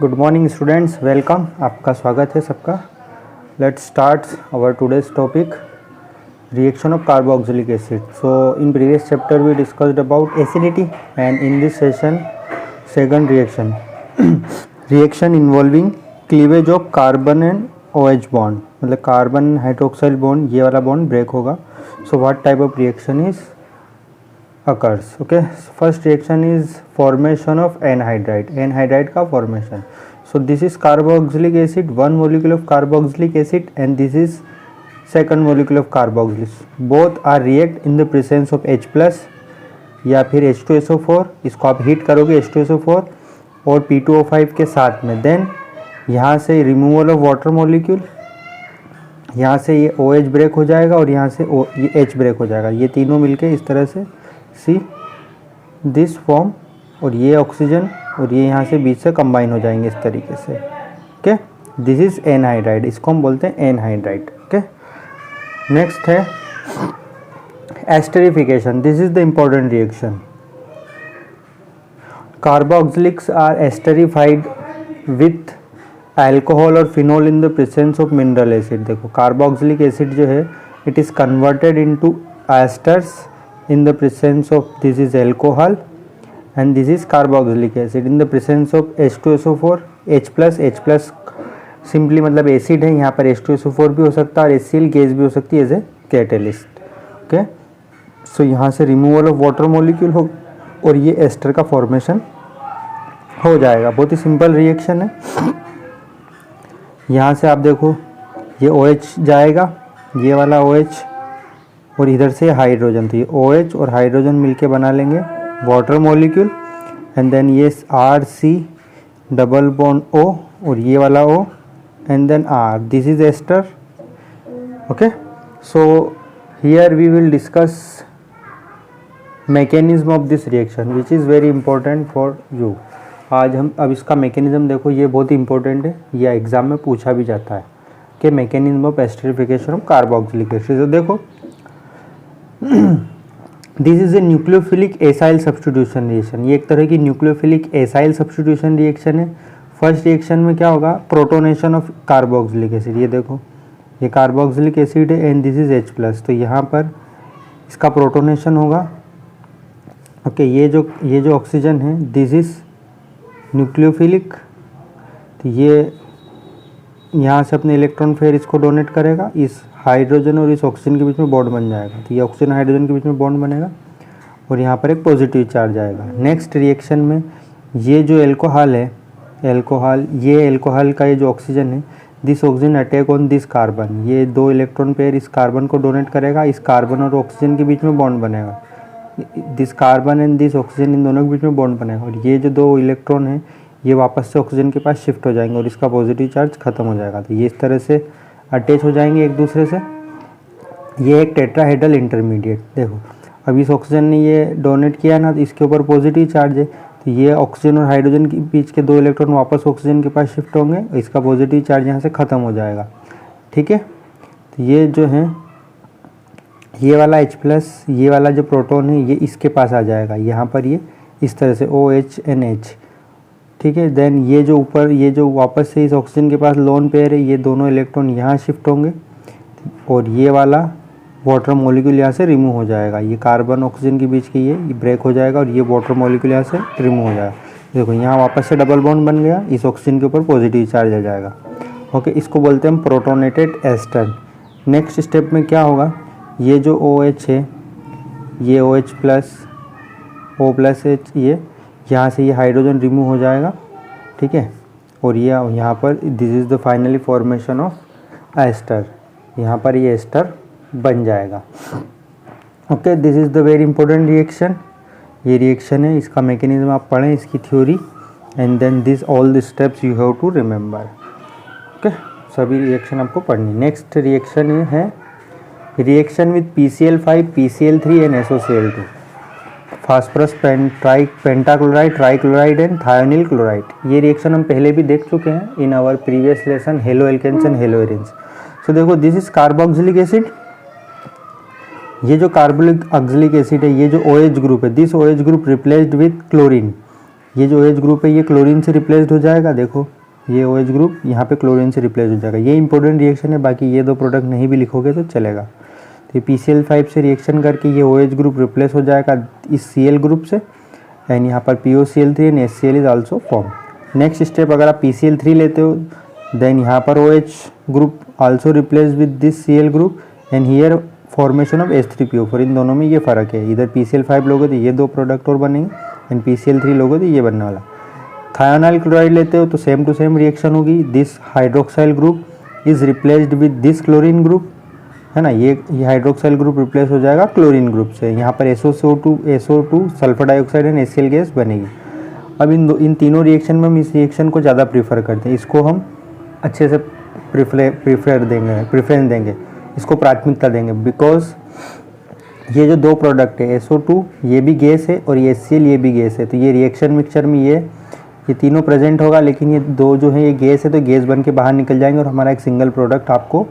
Good morning students, welcome. आपका स्वागत है सबका। Let's start our today's topic, reaction of carboxylic acid. So in previous chapter we discussed about acidity and in this session second reaction reaction involving cleavage of carbon and OH bond, मतलब carbon hydroxyl bond, ये वाला bond break होगा। So what type of reaction is occurs? Okay, first reaction is formation of anhydride का formation. So this is carboxylic acid, one molecule of carboxylic acid, and this is second molecule of carboxylic. Both are react in the presence of H plus या फिर H2SO4। इसको आप heat करोगे H2SO4 और P2O5 के साथ में, then यहाँ से रिमूवल ऑफ वाटर मॉलिक्यूल, यहाँ से ये OH ब्रेक हो जाएगा और यहाँ से ये H ब्रेक हो जाएगा। ये तीनों मिलके इस तरह से सी दिस फॉर्म, और ये ऑक्सीजन और ये यहाँ से बीच से कंबाइन हो जाएंगे इस तरीके से। ओके, दिस इज एनहाइड्राइड, इसको हम बोलते हैं एनहाइड्राइड। ओके, नेक्स्ट है esterification. This is the important reaction. Carboxylics are esterified with alcohol और phenol in the presence of mineral acid. देखो, कार्बोक्सिलिक एसिड जो है it is converted into esters in the presence of this is alcohol and this is carboxylic acid in the presence of H2SO4 H+ simply मतलब acid है, यहाँ पर H2SO4 भी हो सकता है और HCl गैस भी हो सकती है एज ए कैटेलिस्ट। ओके, सो यहाँ से रिमूवल ऑफ वाटर मॉलिक्यूल हो और ये एस्टर का फॉर्मेशन हो जाएगा। बहुत ही सिंपल रिएक्शन है। यहाँ से आप देखो ये OH जाएगा, ये वाला OH, और इधर से हाइड्रोजन, तो ये OH और हाइड्रोजन मिलके बना लेंगे वाटर मॉलिक्यूल, एंड देन ये RC डबल बॉन्ड O और ये वाला O and then R, this is ester. Okay, so here we will discuss mechanism of this reaction which is very important for you. आज हम अब इसका mechanism देखो, ये बहुत ही इंपॉर्टेंट है, यह एग्जाम में पूछा भी जाता है कि mechanism of esterification of carboxylic acid. तो देखो, this is a nucleophilic acyl substitution reaction. ये एक तरह की न्यूक्लियोफिलिक एसाइल सब्स्टिट्यूशन रिएक्शन है। फर्स्ट रिएक्शन में क्या होगा, प्रोटोनेशन ऑफ कार्बोक्सिलिक एसिड। ये देखो, ये कार्बोक्सिलिक एसिड है एंड दिस इज H+, तो यहाँ पर इसका प्रोटोनेशन होगा। ओके, ये जो ऑक्सीजन है दिस इज न्यूक्लियोफिलिक, तो ये यहाँ से अपने इलेक्ट्रॉन फेयर इसको डोनेट करेगा, इस हाइड्रोजन और इस ऑक्सीजन के बीच में बॉन्ड बन जाएगा, तो ये ऑक्सीजन हाइड्रोजन के बीच में बॉन्ड बनेगा और यहाँ पर एक पॉजिटिव चार्ज आएगा। नेक्स्ट रिएक्शन में ये जो एल्कोहल है, ये एल्कोहल का ये जो ऑक्सीजन है, this oxygen attack on this carbon, ये दो इलेक्ट्रॉन पेयर इस कार्बन को डोनेट करेगा, इस कार्बन और ऑक्सीजन के बीच में बॉन्ड बनेगा, this carbon and this oxygen in दोनों के बीच में बॉन्ड बनेगा, और ये जो दो इलेक्ट्रॉन है ये वापस से ऑक्सीजन के पास शिफ्ट हो जाएंगे और इसका पॉजिटिव चार्ज खत्म हो जाएगा। तो ये इस तरह से अटैच हो जाएंगे एक दूसरे से। ये एक टेट्राहेड्रल इंटरमीडिएट। देखो, अब इस ऑक्सीजन ने ये डोनेट किया ना, तो इसके ऊपर पॉजिटिव चार्ज है, तो ये ऑक्सीजन और हाइड्रोजन के बीच के दो इलेक्ट्रॉन वापस ऑक्सीजन के पास शिफ्ट होंगे और इसका पॉजिटिव चार्ज यहाँ से ख़त्म हो जाएगा। ठीक है, तो ये जो है ये वाला H+, ये वाला जो प्रोटॉन है ये इसके पास आ जाएगा, यहाँ पर ये इस तरह से OH। ठीक है, देन ये जो ऊपर ये जो वापस से इस ऑक्सीजन के पास लोन पेयर है, ये दोनों इलेक्ट्रॉन यहाँ शिफ्ट होंगे और ये वाला वाटर मॉलिक्यूल यहाँ से रिमूव हो जाएगा। ये कार्बन ऑक्सीजन के बीच की ये ब्रेक हो जाएगा और ये वाटर मॉलिक्यूल यहाँ से रिमूव हो जाएगा। देखो, यहाँ वापस से डबल बॉन्ड बन गया, इस ऑक्सीजन के ऊपर पॉजिटिव चार्ज आ जाएगा। ओके, इसको बोलते हैं प्रोटोनेटेड एस्टर। नेक्स्ट स्टेप में क्या होगा, ये जो OH है, ये OH+, O+H, ये यहाँ से ये हाइड्रोजन रिमूव हो जाएगा। ठीक है, और ये यहाँ पर this is the finally formation of ester, यहाँ पर ये एस्टर बन जाएगा। Okay, this is the very important reaction. ये रिएक्शन है, इसका मैकेनिज्म आप पढ़ें, इसकी theory, and then this all the steps you have to remember. Okay, सभी रिएक्शन आपको पढ़नी। नेक्स्ट रिएक्शन है reaction with PCl5, PCl3 and SOCl2, phosphorus pentachloride, trichloride and thionyl chloride. ये रिएक्शन हम पहले भी देख चुके हैं in our previous lesson, halo alkanes and halo arenes. So देखो, दिस इज कार्बोक्सिलिक एसिड, ये जो कार्बोक्सिलिक एसिड है, ये जो OH ग्रुप है, this OH group replaced with chlorine, ये जो OH ग्रुप है ये क्लोरीन से रिप्लेस्ड हो जाएगा। देखो ये OH ग्रुप यहाँ पे क्लोरीन से रिप्लेस हो जाएगा। ये इंपॉर्टेंट रिएक्शन है, बाकी ये 2 प्रोडक्ट नहीं भी लिखोगे तो चलेगा। तो PCl5 से रिएक्शन करके ये OH ग्रुप रिप्लेस हो जाएगा इस Cl ग्रुप से, एंड यहाँ पर POCl3 and HCl is also form. Next step, अगर आप PCl3 लेते हो देन यहाँ पर OH group also replace with this Cl group and here formation of H3PO4। इन दोनों में ये फ़र्क है, इधर PCl5 लोगे तो ये 2 प्रोडक्ट और बनेंगे एंड PCl3 लोगे तो ये बनने वाला। थायोनाइल क्लोराइड लेते हो तो सेम टू सेम रिएक्शन होगी। This hydroxyl group is replaced with this chlorine group, है ना। ये हाइड्रोक्साइल ग्रुप रिप्लेस हो जाएगा क्लोरीन ग्रुप से। यहाँ पर SO2 sulphur dioxide and HCl gas बनेगी। अब इन तीनों रिएक्शन में हम इस रिएक्शन को ज़्यादा प्रीफर करते हैं, इसको हम अच्छे से प्रेफरेंस देंगे, इसको प्राथमिकता देंगे, बिकॉज ये जो 2 प्रोडक्ट है SO2 ये भी गैस है और ये HCl ये भी गैस है। तो ये रिएक्शन मिक्सचर में ये तीनों प्रेजेंट होगा, लेकिन ये 2 जो है ये गैस है तो गैस बन के बाहर निकल जाएंगे और हमारा एक सिंगल प्रोडक्ट आपको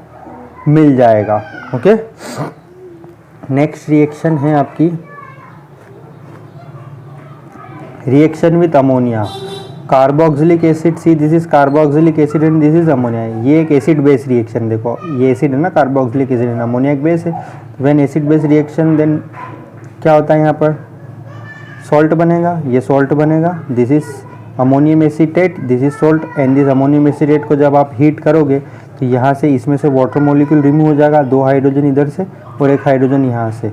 मिल जाएगा। ओके, नेक्स्ट रिएक्शन है आपकी reaction with ammonia. Carboxylic acid, see this is carboxylic acid and this is ammonia. ये एक एसिड बेस रिएक्शन, देखो ये एसिड है ना, कार्बोक्सिलिक एसिड एंड अमोनिया एक बेस है। When acid base reaction then क्या होता है, यहाँ पर सॉल्ट बनेगा, ये सॉल्ट बनेगा। This is ammonium acetate, this is salt and this ammonium acetate को जब आप हीट करोगे तो यहाँ से इसमें से वाटर मॉलिक्यूल रिमूव हो जाएगा, 2 हाइड्रोजन इधर से और 1 हाइड्रोजन यहाँ से।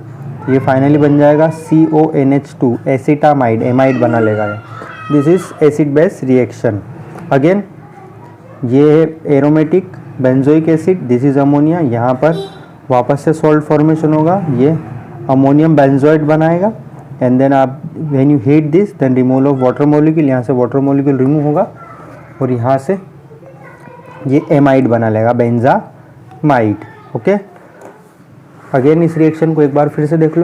ये फाइनली बन जाएगा CONH2 एसिटामाइड, एमाइड बना लेगा ये। This is acid base reaction. Again ये है aromatic benzoic acid, this is ammonia. यहाँ पर वापस से सॉल्ट फॉर्मेशन होगा, ये अमोनियम बेंजोइड बनाएगा एंड देन आप when you heat this then removal of water molecule, यहाँ से वाटर मॉलिक्यूल रिमूव होगा और यहाँ से ये एमाइड बना लेगा, बेंजामाइड। ओके, अगेन इस रिएक्शन को एक बार फिर से देख लो।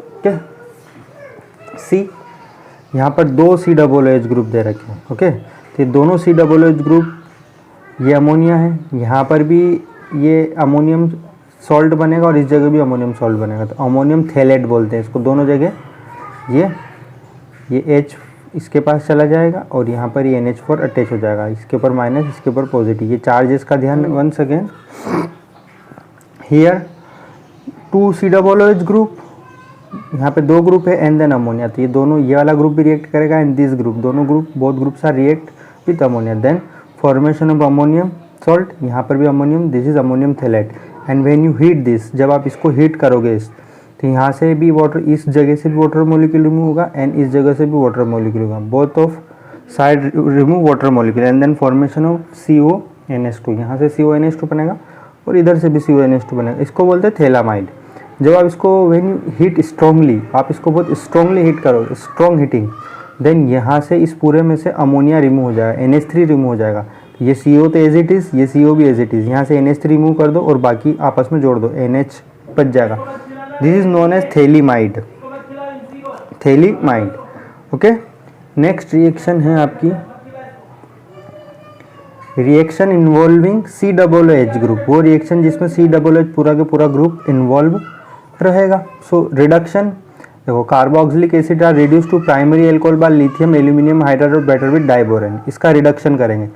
ओके, सी यहाँ पर 2 COOH ग्रुप दे रखे हैं। ओके, तो ये दोनों COOH ग्रुप, ये अमोनिया है, यहाँ पर भी ये अमोनियम सॉल्ट बनेगा और इस जगह भी अमोनियम सॉल्ट बनेगा, तो अमोनियम थैलेट बोलते हैं इसको। दोनों जगह ये H इसके पास चला जाएगा और यहाँ पर ये NH4 अटैच हो जाएगा, इसके ऊपर माइनस इसके ऊपर पॉजिटिव। ये चार्जेस का ध्यान once again, here 2 COOH group, यहाँ पे 2 ग्रुप है एंड देन अमोनिया। तो ये दोनों, ये वाला ग्रुप भी रिएक्ट करेगा एंड दिस ग्रुप, दोनों group, both groups are react with ammonia. Then formation of ammonium salt, यहाँ पर भी ammonium, this is ammonium phthalate and when you heat this, जब आप इसको हीट करोगे तो यहाँ से भी वाटर, इस जगह से भी वाटर मॉलिक्यूल रिमूव होगा एंड इस जगह से भी वाटर मॉलिक्यूल होगा, both of side remove water molecule and then formation of CONH2। यहाँ से CONH2 बनेगा और इधर से भी CONH2 बनेगा, इसको बोलते हैं थैलामाइड। जब आप इसको व्हेन यू हीट स्ट्रांगली, आप इसको बहुत स्ट्रांगली हीट करोगे, स्ट्रॉन्ग हीटिंग, देन यहाँ से इस पूरे में से अमोनिया रिमूव हो जाएगा, NH3 रिमूव हो जाएगा। ये CO तो एज इट इज़, ये CO भी एज इट इज़, यहाँ से NH3 रिमूव कर दो और बाकी आपस में जोड़ दो, NH बच जाएगा। This is known as phthalimide, phthalimide. Okay, next reaction है आपकी रिएक्शन इन्वॉल्विंग COOH ग्रुप, वो रिएक्शन जिसमें COOH पूरा के पूरा ग्रुप इन्वॉल्व रहेगा। सो रिडक्शन, देखो carboxylic acid are reduce to primary alcohol by lithium aluminium hydride और बेटर विद डाइबोरेन। इसका रिडक्शन करेंगे।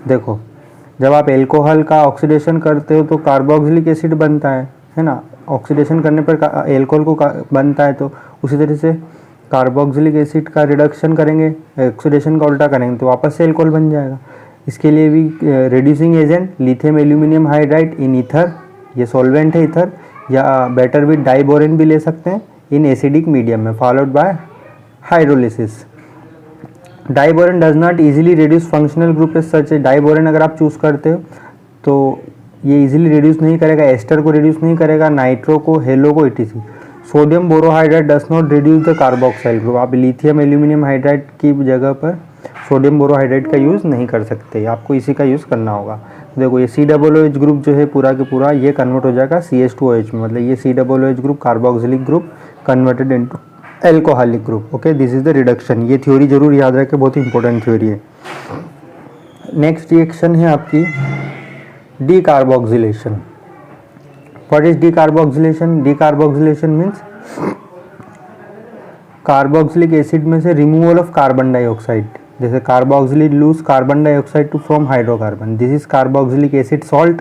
देखो जब आप एल्कोहल का ऑक्सीडेशन करते हो तो कार्बोक्सिलिक एसिड बनता है ना, ऑक्सीडेशन करने पर एल्कोहल को बनता है, तो उसी तरह से कार्बोक्सिलिक एसिड का रिडक्शन करेंगे, ऑक्सीडेशन का उल्टा करेंगे तो वापस से एल्कोहल बन जाएगा। इसके लिए भी reducing agent lithium aluminium hydride in ether, ये सॉल्वेंट है ईथर, या बेटर विद डाइबोरेन भी ले सकते हैं इन एसिडिक मीडियम में, followed by hydrolysis. Diborane does not easily reduce functional group as such. Diborane अगर आप चूज करते हो तो ये इजीली रिड्यूस नहीं करेगा, एस्टर को रिड्यूस नहीं करेगा, नाइट्रो को, हेलो को, etc। Sodium borohydride does not reduce the carboxyl group. आप लिथियम एल्यूमिनियम हाइड्राइड की जगह पर सोडियम बोरोहाइड्राइड का यूज़ नहीं कर सकते, आपको इसी का यूज़ करना होगा। देखो ये COOH ग्रुप जो है पूरा के पूरा ये कन्वर्ट हो जाएगा CH2OH में, मतलब ये COOH group carboxylic group converted into alcoholic group. Okay, this is the reduction. ये थ्योरी जरूर याद रखें, बहुत ही इंपॉर्टेंट थ्योरी है। नेक्स्ट रिएक्शन है आपकी decarboxylation. What is decarboxylation? Decarboxylation means carboxylic acid में से रिमूवल ऑफ कार्बन डाइऑक्साइड, जैसे carboxylic lose carbon dioxide to from hydrocarbon, this is carboxylic acid salt,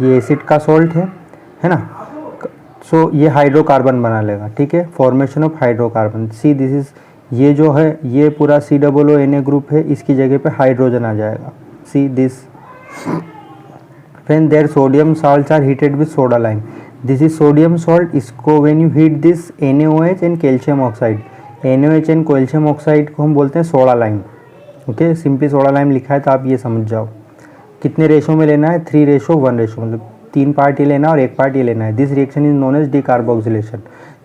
ये एसिड का सॉल्ट है ना। सो ये हाइड्रोकार्बन बना लेगा, ठीक है, formation of hydrocarbon. See this is, ये जो है ये पूरा COONA ग्रुप है, इसकी जगह पे हाइड्रोजन आ जाएगा। See this, when their sodium salts are heated with soda lime, this is sodium salt, इसको when you heat this NaOH and calcium oxide, NaOH and calcium oxide को हम बोलते हैं soda lime. Okay, simply soda lime लिखा है तो आप ये समझ जाओ। कितने रेशो में लेना है, 3:1 रेशो, मतलब 3 पार्ट ये लेना है और 1 पार्ट ये लेना है। This reaction is known as decarboxylation.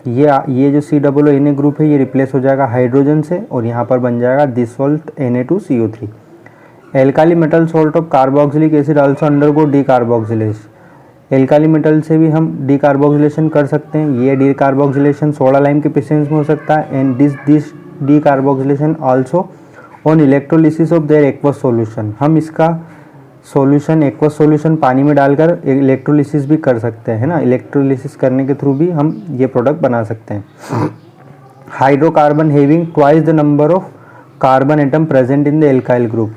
ये जो COONA ग्रुप है ये रिप्लेस हो जाएगा हाइड्रोजन से और यहाँ पर बन जाएगा this salt Na2CO3। Alkali metal salt of carboxylic acid also undergo decarboxylation. Alkali metal से भी हम डिकार्बोक्सिलेशन कर सकते हैं। ये डिकार्बोक्सिलेशन सोडा लाइम के प्रेजेंस में हो सकता है। And this decarboxylation also on electrolysis of their aqueous solution. हम इसका सॉल्यूशन एक्वस सॉल्यूशन पानी में डालकर इलेक्ट्रोलिसिस भी कर सकते हैं, है ना। इलेक्ट्रोलिसिस करने के थ्रू भी हम ये प्रोडक्ट बना सकते हैं। Hydrocarbon having twice the number of carbon atom present in the alkyl group.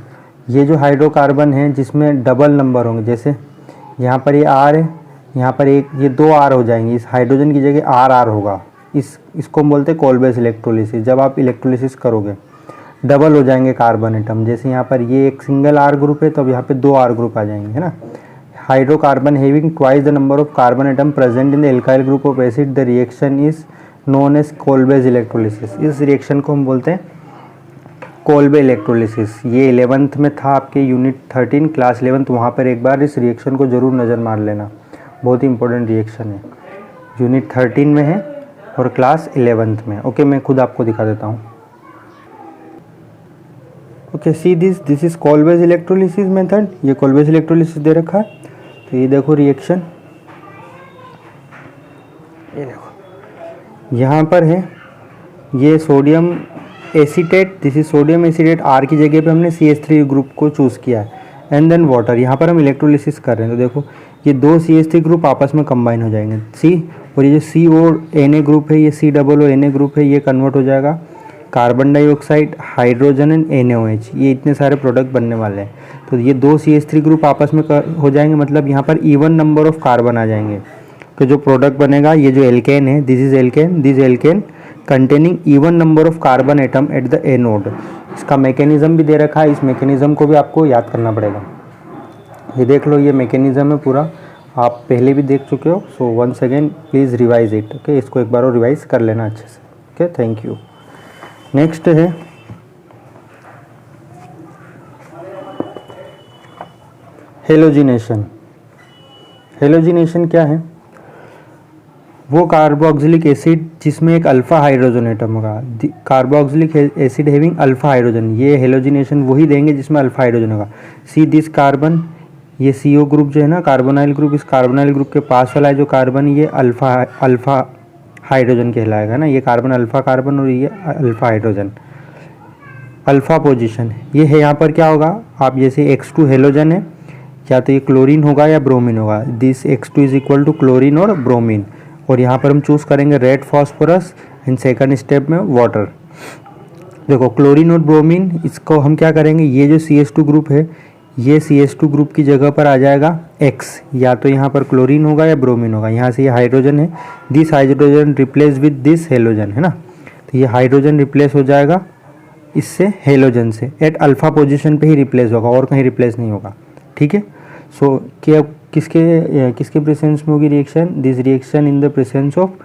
ये जो हाइड्रोकार्बन है जिसमें डबल नंबर होंगे, जैसे यहाँ पर ये R है, यहाँ पर एक ये 2 R हो जाएंगे, इस हाइड्रोजन की जगह R होगा। इसको हम बोलते हैं कोलबेस इलेक्ट्रोलिसिस। जब आप इलेक्ट्रोलिसिस करोगे डबल हो जाएंगे कार्बन एटम, जैसे यहाँ पर ये एक सिंगल R ग्रुप है तो अब यहाँ पे 2 R ग्रुप आ जाएंगे, है ना। Hydrocarbon having twice the number of carbon atom present in the alkyl group of acid, the reaction is known as Kolbe's electrolysis. इस रिएक्शन को हम बोलते हैं कोलबे इलेक्ट्रोलिसिस। ये 11th में था आपके यूनिट 13 क्लास 11th, वहाँ पर एक बार इस रिएक्शन को ज़रूर नज़र मार लेना, बहुत ही इंपॉर्टेंट रिएक्शन है। यूनिट 13 में है और क्लास 11th में। ओके, मैं खुद आपको दिखा देता हूँ। Okay, see this is Kolbe's electrolysis method. ये कोलबेस इलेक्ट्रोलिसिस दे रखा है, तो ये देखो रिएक्शन, ये देखो यहाँ पर है ये sodium acetate, this is sodium acetate. R की जगह पे हमने CH3 ग्रुप को चूज़ किया है। एंड देन वाटर, यहाँ पर हम इलेक्ट्रोलिसिस कर रहे हैं, तो देखो ये 2 CH3 ग्रुप आपस में कंबाइन हो जाएंगे, सी। और ये जो CONA ग्रुप है, ये COONA ग्रुप है, ये कन्वर्ट हो जाएगा carbon dioxide, hydrogen and NaOH। ये इतने सारे प्रोडक्ट बनने वाले हैं, तो ये 2 CH3 ग्रुप आपस में हो जाएंगे, मतलब यहाँ पर इवन नंबर ऑफ कार्बन आ जाएंगे। तो जो प्रोडक्ट बनेगा, ये जो एल्केन है, this is alkane, this alkane containing even number of carbon atom at the anode. इसका मैकेनिज्म भी दे रखा है, इस मैकेनिज्म को भी आपको याद करना पड़ेगा। ये देख लो, ये मैकेनिज्म है पूरा, आप पहले भी देख चुके हो। So once again please revise it. Okay, इसको एक बार और रिवाइज कर लेना अच्छे से। Okay, thank you. नेक्स्ट है हेलोजिनेशन। हेलोजिनेशन क्या है? वो कार्बोक्सिलिक एसिड जिसमें एक अल्फा हाइड्रोजन एटम होगा। Carboxylic acid having alpha hydrogen, ये हेलोजिनेशन वही देंगे जिसमें अल्फा हाइड्रोजन होगा। सी दिस कार्बन, ये CO ग्रुप जो है ना, कार्बोनाइल ग्रुप, इस कार्बोनाइल ग्रुप के पास वाला जो कार्बन, ये अल्फा हाइड्रोजन कहलाएगा ना। ये कार्बन अल्फा कार्बन और ये अल्फा हाइड्रोजन, अल्फा पोजीशन। ये है यहाँ पर क्या होगा, आप जैसे X2 हेलोजन है, या तो ये क्लोरीन होगा या ब्रोमीन होगा। This X2 is equal to chlorine और ब्रोमीन। और यहाँ पर हम चूज़ करेंगे red phosphorus and second step में वाटर। देखो क्लोरीन और ब्रोमीन, इसको हम क्या करेंगे, ये जो CH2 ग्रुप है, ये CH2 ग्रुप की जगह पर आ जाएगा X, या तो यहाँ पर क्लोरीन होगा या ब्रोमीन होगा। यहाँ से ये हाइड्रोजन है, this hydrogen replace with this halogen, है ना। तो ये हाइड्रोजन रिप्लेस हो जाएगा इससे, हेलोजन से, एट अल्फा पोजिशन पे ही रिप्लेस होगा और कहीं रिप्लेस नहीं होगा, ठीक है। सो क्या किसके प्रेजेंस में होगी reaction? This reaction in the presence of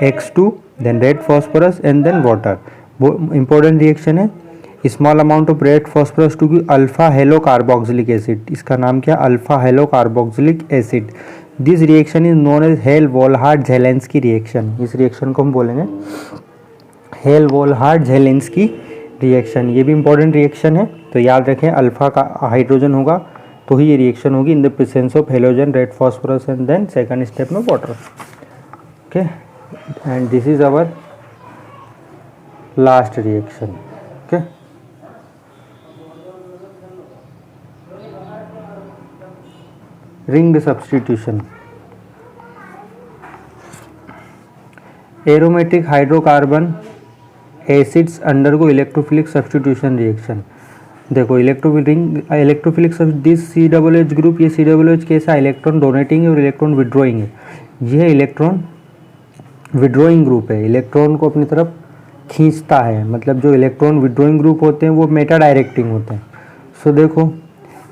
X2 then red phosphorus and then water. वो इंपॉर्टेंट रिएक्शन है। Small amount of red phosphorus to give alpha halo carboxylic acid. इसका नाम क्या? Alpha halo carboxylic acid. This reaction is known as Hell Volhard Zelinsky reaction. इस reaction को हम बोलेंगे hello Volhard Zelinsky reaction. ये भी इंपॉर्टेंट रिएक्शन है, तो याद रखें अल्फा का हाइड्रोजन होगा तो ही ये रिएक्शन होगी in the presence of halogen, red phosphorus and then second step में water. Okay, and this is our last reaction. Okay, ring substitution. Aromatic hydrocarbon acids undergo electrophilic substitution reaction. देखो electrophilic this COOH group, ये COOH कैसा electron donating है और electron withdrawing है। यह electron withdrawing group है, electron को अपनी तरफ खींचता है। मतलब जो इलेक्ट्रॉन विड्रॉइंग ग्रुप होते हैं वो मेटा डायरेक्टिंग होते हैं। सो देखो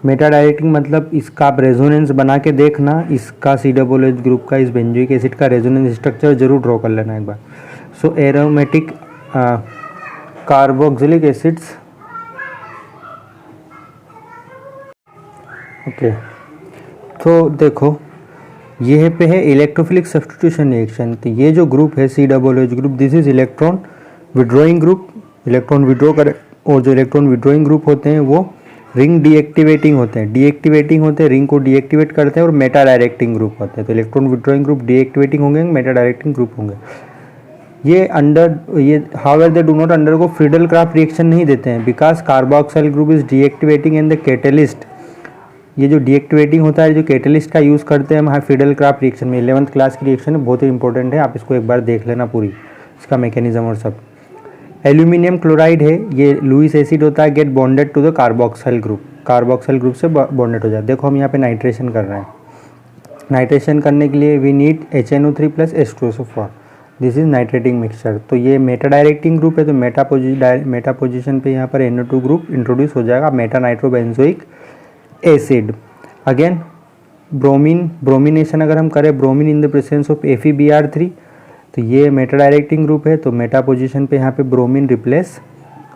मेटा डायरेक्टिंग मतलब इसका आप रेजोनेंस बना के देखना, इसका COOH ग्रुप का, इस बेंजोइक एसिड का रेजोनेंस स्ट्रक्चर जरूर ड्रॉ कर लेना एक बार। सो एरोमेटिक कार्बोक्सिलिक एसिड्स, ओके। तो देखो ये पे है इलेक्ट्रोफिलिक सब्स्टिट्यूशन रिएक्शन। तो ये जो ग्रुप है COOH group, this is electron withdrawing group, electron withdraw करे। और जो इलेक्ट्रॉन विड्रॉइंग ग्रुप होते हैं वो रिंग डीएक्टिवेटिंग होते हैं, रिंग को डीएक्टिवेट करते हैं और मेटा डायरेक्टिंग ग्रुप होते हैं। तो इलेक्ट्रॉन विड्रॉइंग ग्रुप डीएक्टिवेटिंग होंगे, मेटा डायरेक्टिंग ग्रुप होंगे। ये however they do not undergo Friedel craft reaction नहीं देते हैं, because carboxyl group is deactivating and the catalyst. ये जो डीएक्टिवेटिंग होता है, जो कैटलिस्ट का यूज़ करते हैं हम फ्रीडल क्राफ्ट रिएक्शन में। 11th क्लास की रिएक्शन है, बहुत ही इंपॉर्टेंट है, आप इसको एक बार देख लेना पूरी, इसका मैकेनिज्म और सब। एल्यूमिनियम क्लोराइड है, ये लुईस एसिड होता है, get bonded to the carboxyl group से बॉन्डेड हो जाए। देखो हम यहाँ पे नाइट्रेशन कर रहे हैं, नाइट्रेशन करने के लिए we need HNO3 + H2SO4, this is nitrating mixture. तो ये मेटा डायरेक्टिंग ग्रुप है, तो मेटा पोजिशन पे यहाँ पर NO2 ग्रुप इंट्रोड्यूस हो जाएगा, Meta nitrobenzoic acid. Again bromination अगर हम करें, bromine in the presence of FeBr3, तो ये मेटा डायरेक्टिंग ग्रुप है, तो मेटा पोजीशन पे यहाँ पे ब्रोमीन रिप्लेस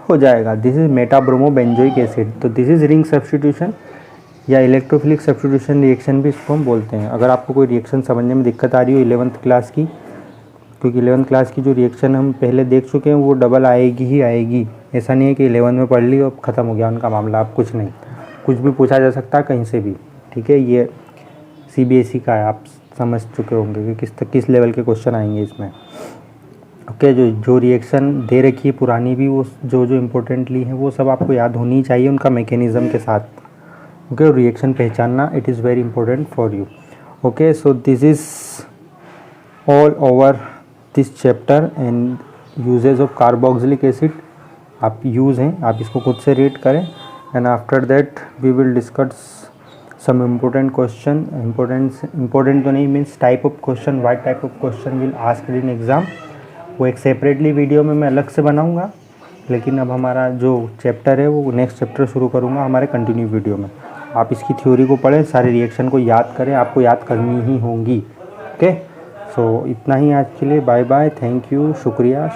हो जाएगा, this is Meta bromo benzoic acid. तो दिस इज रिंग सब्स्टिट्यूशन या इलेक्ट्रोफिलिक सब्स्टिट्यूशन रिएक्शन भी इसको हम बोलते हैं। अगर आपको कोई रिएक्शन समझने में दिक्कत आ रही हो 11th क्लास की, क्योंकि 11th क्लास की जो रिएक्शन हम पहले देख चुके हैं वो डबल आएगी ही आएगी, ऐसा नहीं है कि 11th में पढ़ ली और ख़त्म हो गया उनका मामला। आप कुछ नहीं, कुछ भी पूछा जा सकता है कहीं से भी, ठीक है। ये CBSE का है, आप समझ चुके होंगे कि किस लेवल के क्वेश्चन आएंगे इसमें, ओके। जो रिएक्शन दे रखी है पुरानी भी, वो जो इम्पोर्टेंटली है वो सब आपको याद होनी चाहिए उनका मैकेनिज्म के साथ, ओके। रिएक्शन पहचानना, it is very important for you, okay. So this is all over this chapter and uses of carboxylic acid. आप यूज़ हैं, आप इसको खुद से रीड करें, and after that we will discuss some important question, important तो नहीं means type of question, what type of question will asked in exam, वो एक सेपरेटली वीडियो में मैं अलग से बनाऊंगा। लेकिन अब हमारा जो चैप्टर है वो नेक्स्ट चैप्टर शुरू करूंगा हमारे कंटिन्यू वीडियो में। आप इसकी थ्योरी को पढ़ें, सारे रिएक्शन को याद करें, आपको याद करनी ही होंगी, ओके। सो इतना ही आज के लिए, बाय बाय, थैंक यू, शुक्रिया।